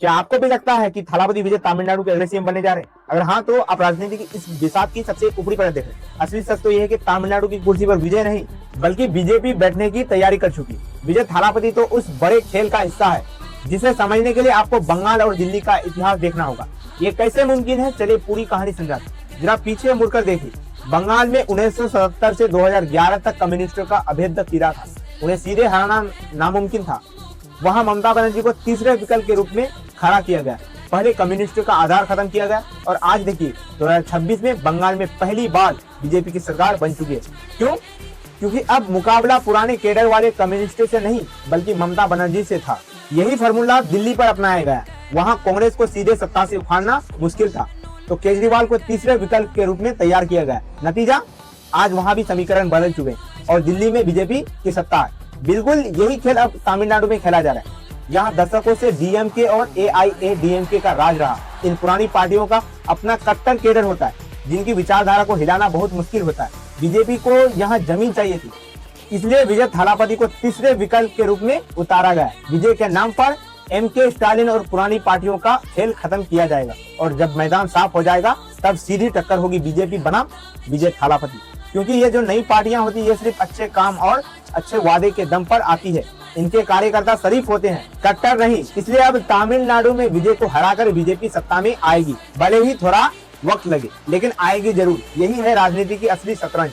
क्या आपको भी लगता है कि थालापति विजय तमिलनाडु के अगले सीएम बनने जा रहे हैं? अगर हाँ, तो आप राजनीति की इस बिसात की सबसे ऊपरी परत देखें। असली सच तो यह है कि तमिलनाडु की कुर्सी पर विजय नहीं, बल्कि बीजेपी बैठने की तैयारी कर चुकी। विजय थालापति तो उस बड़े खेल का हिस्सा है जिसे समझने के लिए आपको बंगाल और दिल्ली का इतिहास देखना होगा। ये कैसे मुमकिन है, चलिए पूरी कहानी समझाते। जरा पीछे मुड़कर देखिए। बंगाल में 1977 से 2011 तक कम्युनिस्टों का अभेद्य कीड़ा था। उन्हें सीधे हराना नामुमकिन था। वहां ममता बनर्जी को तीसरे विकल्प के रूप में खड़ा किया गया। पहले कम्युनिस्टों का आधार खत्म किया गया और आज देखिए 2026 में बंगाल में पहली बार बीजेपी की सरकार बन चुकी है। क्यों? क्योंकि अब मुकाबला पुराने केडर वाले कम्युनिस्टों से नहीं, बल्कि ममता बनर्जी से था। यही फार्मूला दिल्ली पर अपनाया गया। वहां कांग्रेस को सीधे सत्ता से उखाड़ना मुश्किल था, तो केजरीवाल को तीसरे विकल्प के रूप में तैयार किया गया। नतीजा, आज वहां भी समीकरण बदल चुके और दिल्ली में बीजेपी की सत्ता है। बिल्कुल यही खेल अब तमिलनाडु में खेला जा रहा है। यहाँ दशकों से डीएमके और एआईएडीएमके का राज रहा। इन पुरानी पार्टियों का अपना कट्टर केडर होता है, जिनकी विचारधारा को हिलाना बहुत मुश्किल होता है। बीजेपी को यहाँ जमीन चाहिए थी, इसलिए विजय थालापति को तीसरे विकल्प के रूप में उतारा गया। विजय के नाम पर एमके स्टालिन और पुरानी पार्टियों का खेल खत्म किया जाएगा और जब मैदान साफ हो जाएगा तब सीधी टक्कर होगी बीजेपी बनाम विजय थालापति। क्योंकि ये जो नई पार्टियां होती है, ये सिर्फ अच्छे काम और अच्छे वादे के दम पर आती है। इनके कार्यकर्ता शरीफ होते हैं, कट्टर नहीं। इसलिए अब तमिलनाडु में विजय को हराकर बीजेपी सत्ता में आएगी। भले ही थोड़ा वक्त लगे, लेकिन आएगी जरूर। यही है राजनीति की असली शतरंज।